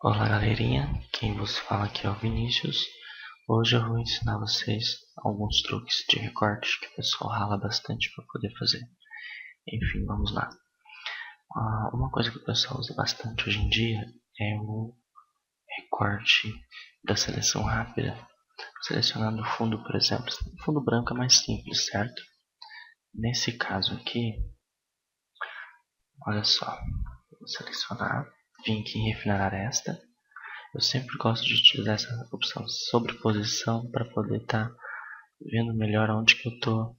Olá galerinha, quem vos fala aqui é o Vinícius. Hoje eu vou ensinar vocês alguns truques de recorte que o pessoal rala bastante para poder fazer. Enfim, vamos lá. Uma coisa que o pessoal usa bastante hoje em dia é o recorte da seleção rápida. Selecionando o fundo, por exemplo. O fundo branco é mais simples, certo? Nesse caso aqui, olha só. Vou selecionar, vim aqui em refinar aresta. Eu sempre gosto de utilizar essa opção sobreposição para poder estar vendo melhor onde que eu estou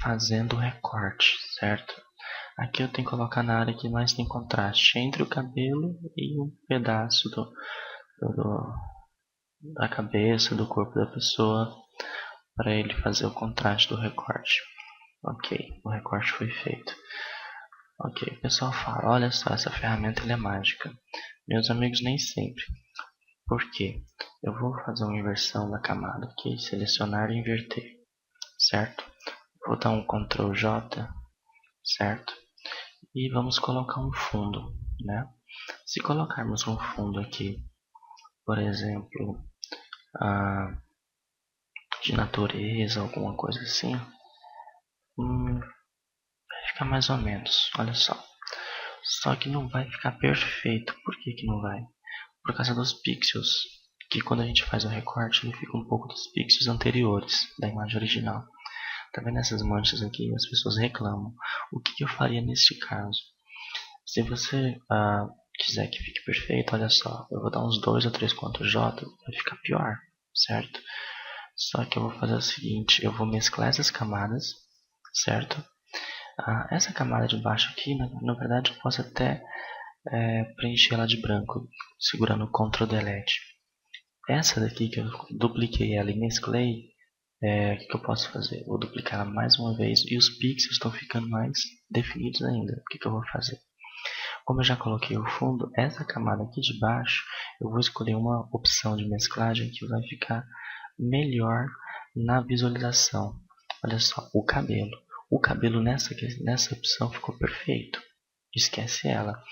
fazendo o recorte, certo? Aqui eu tenho que colocar na área que mais tem contraste, entre o cabelo e um pedaço da cabeça, do corpo da pessoa, para ele fazer o contraste do recorte. Ok, o recorte foi feito. Ok, o pessoal fala, olha só, essa ferramenta é mágica. Meus amigos, nem sempre. Por quê? Eu vou fazer uma inversão da camada aqui, selecionar e inverter, certo? Vou dar um Ctrl J, certo? E vamos colocar um fundo, né? Se colocarmos um fundo aqui, por exemplo, de natureza, alguma coisa assim, vai ficar mais ou menos, olha só. Só que não vai ficar perfeito. Por que que não vai? Por causa dos pixels, que quando a gente faz o recorte, ele fica um pouco dos pixels anteriores da imagem original. Tá vendo essas manchas aqui? As pessoas reclamam. O que eu faria neste caso? Se você quiser que fique perfeito, olha só, eu vou dar uns 2 ou 3 Ctrl J, vai ficar pior, certo? Só que eu vou fazer o seguinte, eu vou mesclar essas camadas, certo? Essa camada de baixo aqui, na verdade, eu posso até preencher ela de branco, segurando o Ctrl Delete. Essa daqui que eu dupliquei ela e mesclei, o que eu posso fazer? Vou duplicar ela mais uma vez e os pixels estão ficando mais definidos ainda. O que eu vou fazer? Como eu já coloquei o fundo, essa camada aqui de baixo, eu vou escolher uma opção de mesclagem que vai ficar melhor na visualização. Olha só, o cabelo. O cabelo nessa opção ficou perfeito. Esquece ela.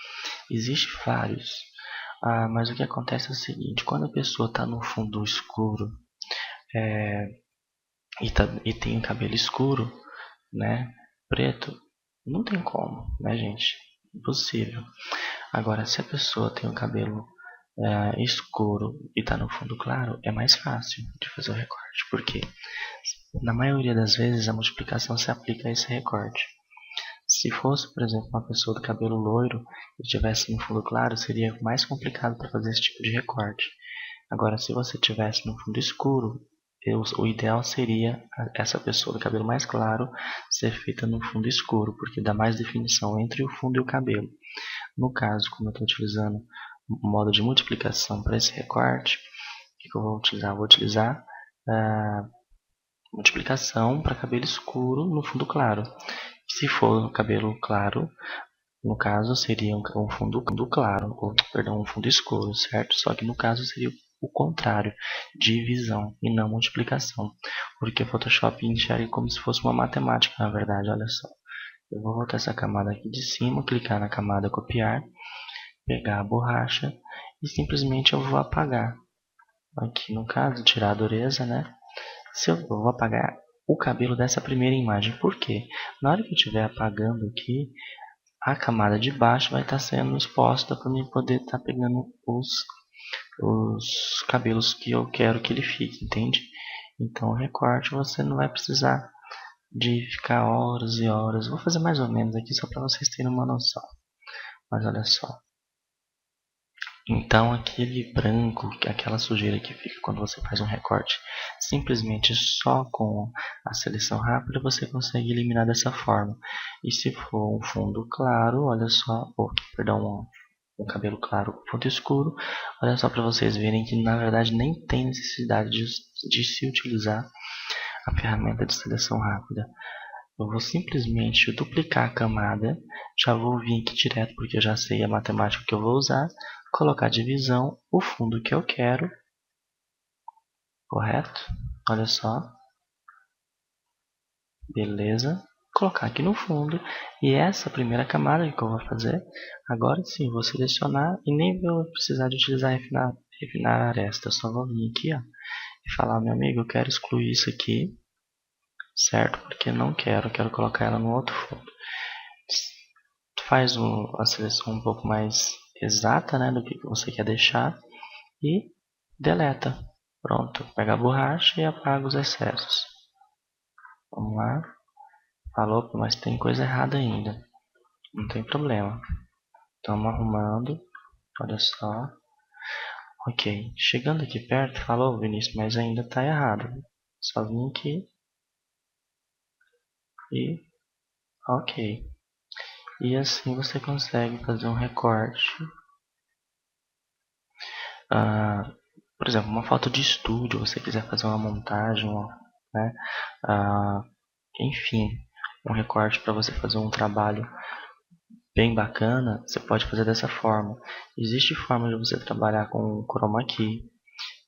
Existem vários. Mas o que acontece é o seguinte, quando a pessoa está no fundo escuro e tem o cabelo escuro, né, preto, não tem como, né, gente? Impossível. Agora, se a pessoa tem o cabelo escuro e está no fundo claro, é mais fácil de fazer o recorte, porque na maioria das vezes a multiplicação se aplica a esse recorte. Se fosse, por exemplo, uma pessoa do cabelo loiro e estivesse no fundo claro, seria mais complicado para fazer esse tipo de recorte. Agora, se você tivesse no fundo escuro, o ideal seria essa pessoa do cabelo mais claro ser feita no fundo escuro, porque dá mais definição entre o fundo e o cabelo. No caso, como eu estou utilizando o modo de multiplicação para esse recorte, o que eu vou utilizar? Vou utilizar a multiplicação para cabelo escuro no fundo claro. Se for cabelo claro, no caso seria um fundo claro, ou, perdão, um fundo escuro, certo? Só que no caso seria o contrário, divisão e não multiplicação, porque o Photoshop enxerga como se fosse uma matemática, na verdade, olha só. Eu vou voltar essa camada aqui de cima, clicar na camada copiar, pegar a borracha e simplesmente eu vou apagar. Aqui no caso, tirar a dureza, né? Eu vou apagar o cabelo dessa primeira imagem. Por quê? Na hora que eu estiver apagando aqui, a camada de baixo vai estar sendo exposta para mim poder estar pegando os cabelos que eu quero que ele fique, entende? Então o recorte você não vai precisar de ficar horas e horas. Vou fazer mais ou menos aqui só para vocês terem uma noção. Mas olha só. Então aquele branco, aquela sujeira que fica quando você faz um recorte, simplesmente só com a seleção rápida você consegue eliminar dessa forma. E se for um fundo claro, olha só, perdão, um cabelo claro com fundo escuro, olha só para vocês verem que na verdade nem tem necessidade de se utilizar a ferramenta de seleção rápida. Eu vou simplesmente duplicar a camada, já vou vir aqui direto porque eu já sei a matemática que eu vou usar, colocar divisão, o fundo que eu quero, correto? Olha só, beleza. colocar aqui no fundo, e essa primeira camada que eu vou fazer, agora sim, vou selecionar e nem vou precisar de utilizar refinar a aresta, eu só vou vir aqui, ó, e falar, meu amigo, eu quero excluir isso aqui, certo? Porque não quero colocar ela no outro fundo. Faz a seleção um pouco mais exata, né, do que você quer deixar e deleta. Pronto, pega a borracha e apaga os excessos. Vamos lá. Falou, mas tem coisa errada ainda. Não tem problema. Estamos arrumando. Olha só. Ok. Chegando aqui perto, falou, Vinícius, mas ainda está errado. Só vim aqui e ok. E assim você consegue fazer um recorte. Por exemplo, uma foto de estúdio, você quiser fazer uma montagem, né? Enfim, um recorte para você fazer um trabalho bem bacana, você pode fazer dessa forma. Existe forma de você trabalhar com chroma key,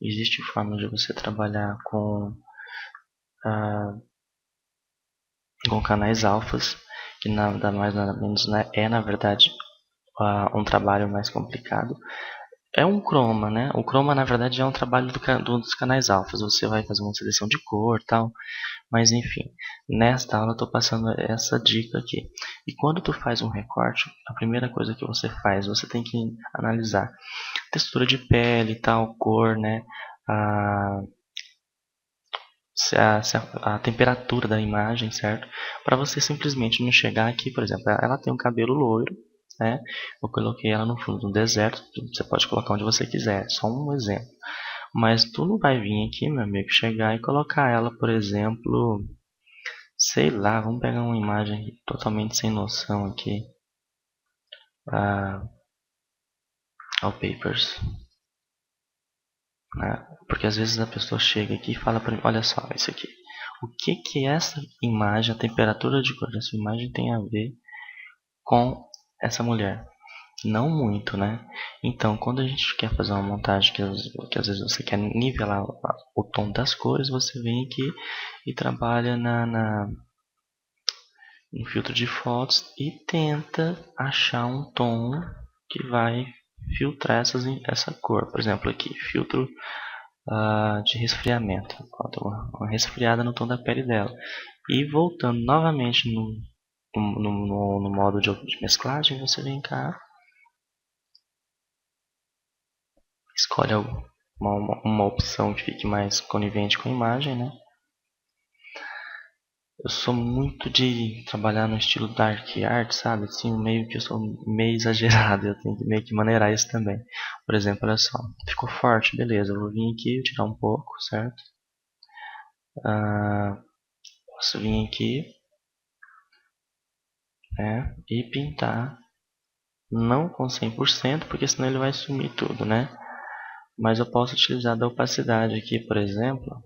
existe forma de você trabalhar com canais alfas, que nada mais nada menos, né, é na verdade um trabalho mais complicado. É um chroma, né? O chroma na verdade é um trabalho dos canais alfas. Você vai fazer uma seleção de cor, tal. Mas enfim, nesta aula eu estou passando essa dica aqui. E quando tu faz um recorte, a primeira coisa que você faz, você tem que analisar textura de pele, tal, cor, né? A, a temperatura da imagem, certo? Para você simplesmente não chegar aqui, por exemplo, ela tem um cabelo loiro, né? Eu coloquei ela no fundo do deserto, você pode colocar onde você quiser, só um exemplo. Mas tu não vai vir aqui, meu amigo, chegar e colocar ela, por exemplo, sei lá, vamos pegar uma imagem totalmente sem noção aqui. Wallpapers. Né? Porque às vezes a pessoa chega aqui e fala para mim, olha só, isso aqui. O que que essa imagem, a temperatura de cor dessa imagem tem a ver com essa mulher? Não muito, né? Então, quando a gente quer fazer uma montagem que às vezes você quer nivelar o tom das cores, você vem aqui e trabalha no filtro de fotos e tenta achar um tom que vai filtrar essa cor. Por exemplo, aqui, filtro de resfriamento. Uma resfriada no tom da pele dela. E voltando novamente no modo de mesclagem, você vem cá, escolhe uma opção que fique mais conivente com a imagem, né? Eu sou muito de trabalhar no estilo dark art, sabe? Assim, meio que eu sou meio exagerado, eu tenho que meio que maneirar isso também. Por exemplo, olha só, ficou forte, beleza, eu vou vir aqui, tirar um pouco, certo? Posso vir aqui, né, e pintar, não com 100%, porque senão ele vai sumir tudo, né? Mas eu posso utilizar da opacidade aqui, por exemplo,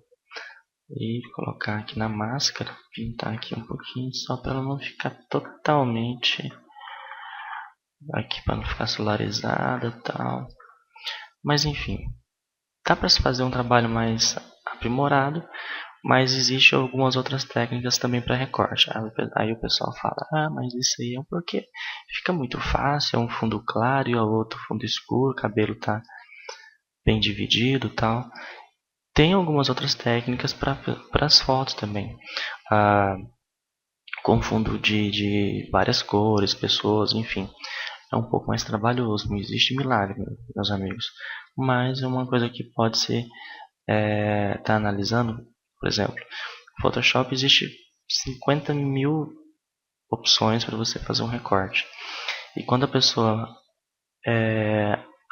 e colocar aqui na máscara, pintar aqui um pouquinho, só para ela não ficar totalmente aqui, para não ficar solarizada e tal. Mas enfim, dá para se fazer um trabalho mais aprimorado, mas existe algumas outras técnicas também para recorte. Aí o pessoal fala, mas isso aí é porque fica muito fácil, é um fundo claro e o outro fundo escuro, o cabelo tá bem dividido e tal. Tem algumas outras técnicas para as fotos também. Com fundo de várias cores, pessoas, enfim. É um pouco mais trabalhoso, não existe milagre, meus amigos. Mas é uma coisa que pode ser tá analisando. Por exemplo, no Photoshop existe 50.000 opções para você fazer um recorte. E quando a pessoa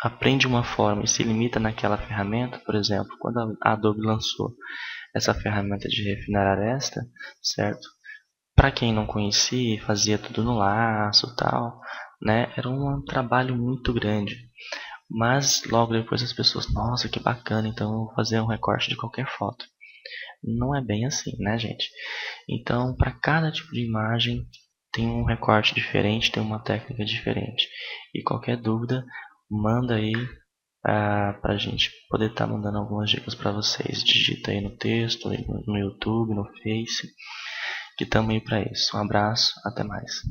aprende uma forma e se limita naquela ferramenta, por exemplo, quando a Adobe lançou essa ferramenta de refinar aresta, certo? Para quem não conhecia, fazia tudo no laço, tal, né? Era um trabalho muito grande. Mas logo depois as pessoas, nossa, que bacana, então eu vou fazer um recorte de qualquer foto. Não é bem assim, né, gente? Então, para cada tipo de imagem tem um recorte diferente, tem uma técnica diferente. E qualquer dúvida, manda aí para a gente poder estar mandando algumas dicas para vocês. Digita aí no texto, aí no YouTube, no Face, que estamos aí para isso. Um abraço, até mais.